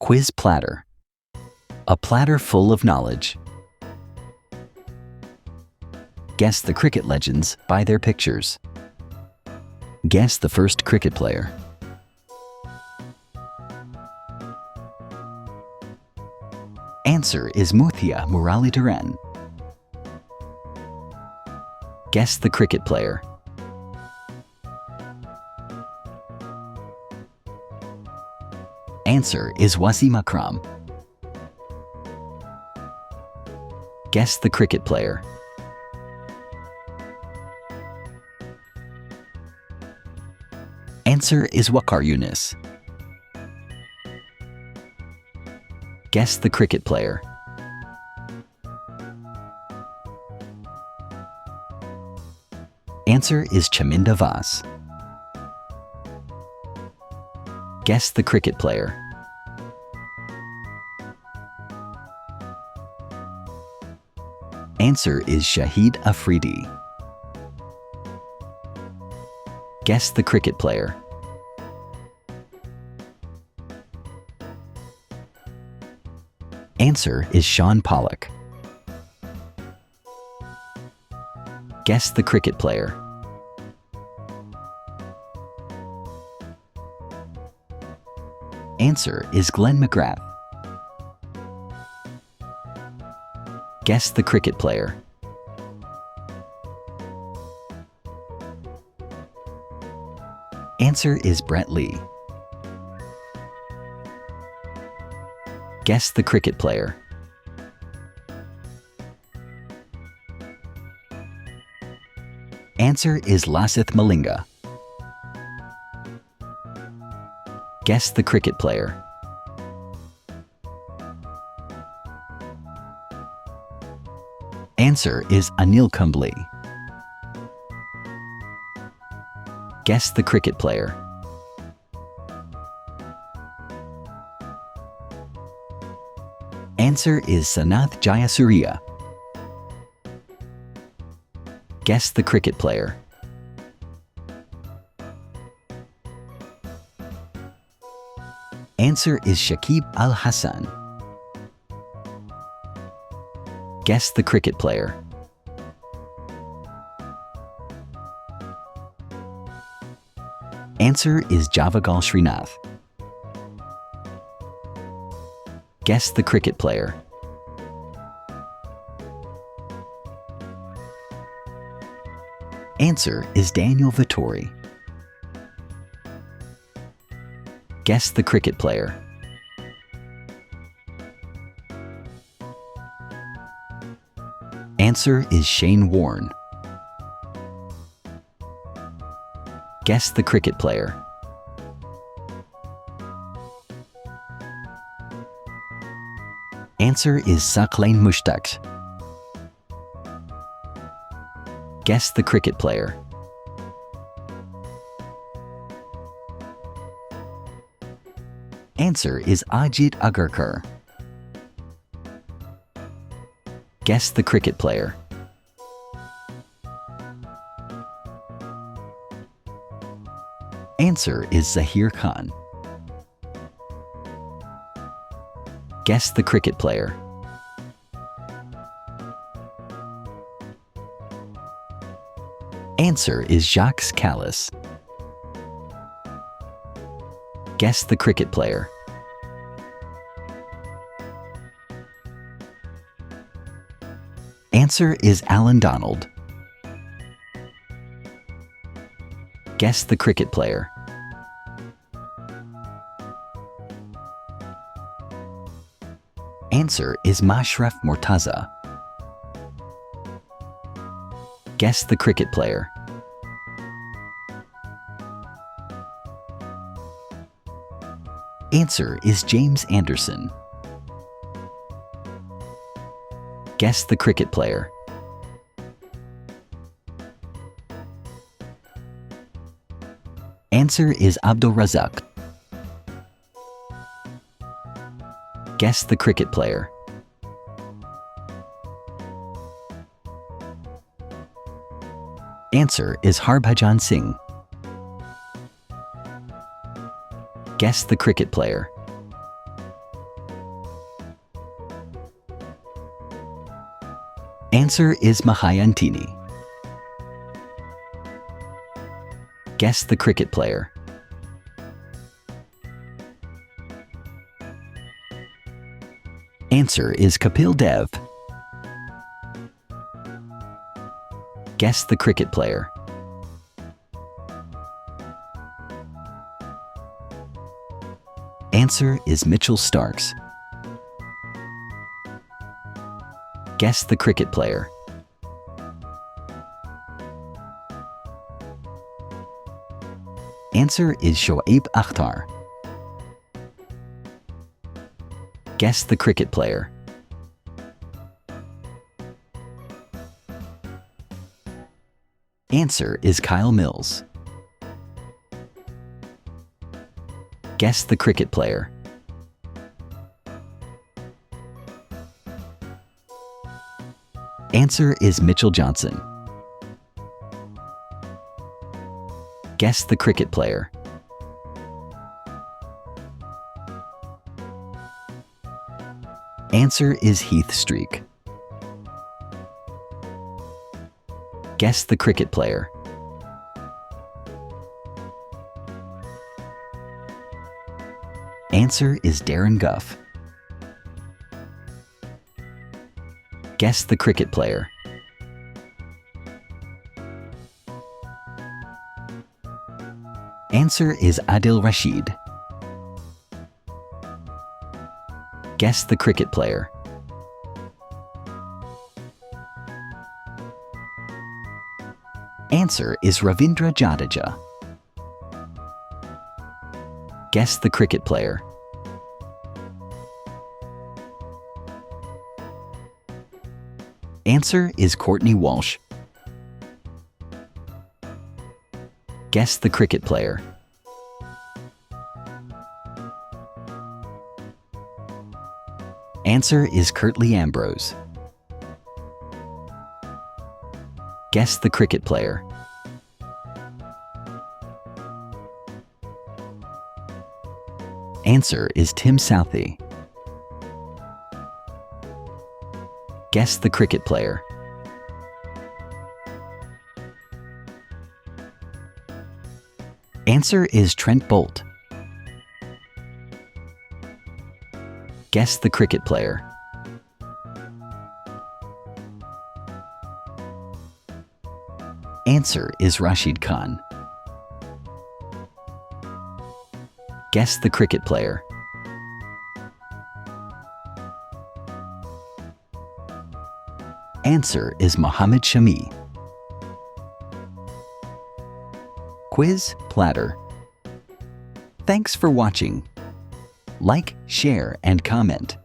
Quiz Platter. A platter full of knowledge. Guess the cricket legends by their pictures. Guess the first cricket player. Answer is Muthia Muralidharan. Guess the cricket player. Answer is Wasim Akram. Guess the cricket player. Answer is Waqar Younis. Guess the cricket player. Answer is Chaminda Vas. Guess the cricket player. Answer is Shahid Afridi. Guess the cricket player. Answer is Sean Pollock. Guess the cricket player. Answer is Glenn McGrath. Guess the cricket player. Answer is Brett Lee. Guess the cricket player. Answer is Lasith Malinga. Guess the cricket player. Answer is Anil Kumbli. Guess the cricket player. Answer is Sanath Jayasuriya. Guess the cricket player. Answer is Shakib Al Hassan. Guess the cricket player. Answer is Javagal Srinath. Guess the cricket player. Answer is Daniel Vittori. Guess the cricket player. Answer is Shane Warne. Guess the cricket player. Answer is Saqlain Mushtaq. Guess the cricket player. Answer is Ajit Agarkar. Guess the cricket player. Answer is Zahir Khan. Guess the cricket player. Answer is Jacques Callis. Guess the cricket player. Answer is Alan Donald. Guess the cricket player. Answer is Mashraf Mortaza. Guess the cricket player. Answer is James Anderson. Guess the cricket player. Answer is Abdul Razak. Guess the cricket player. Answer is Harbhajan Singh. Guess the cricket player. Answer is Mahayantini. Guess the cricket player. Answer is Kapil Dev. Guess the cricket player. Answer is Mitchell Starks. Guess the cricket player. Answer is Shoaib Akhtar. Guess the cricket player. Answer is Kyle Mills. Guess the cricket player. Answer is Mitchell Johnson. Guess the cricket player. Answer is Heath Streak. Guess the cricket player. Answer is Darren Guff. Guess the cricket player. Answer is Adil Rashid. Guess the cricket player. Answer is Ravindra Jadeja. Guess the cricket player. Answer is Courtney Walsh. Guess the cricket player. Answer is Curtly Ambrose. Guess the cricket player. Answer is Tim Southey. Guess the cricket player. Answer is Trent Bolt. Guess the cricket player. Answer is Rashid Khan. Guess the cricket player. Answer is Mohammad Shami. Quiz Platter. Thanks for watching. Like, share, and comment.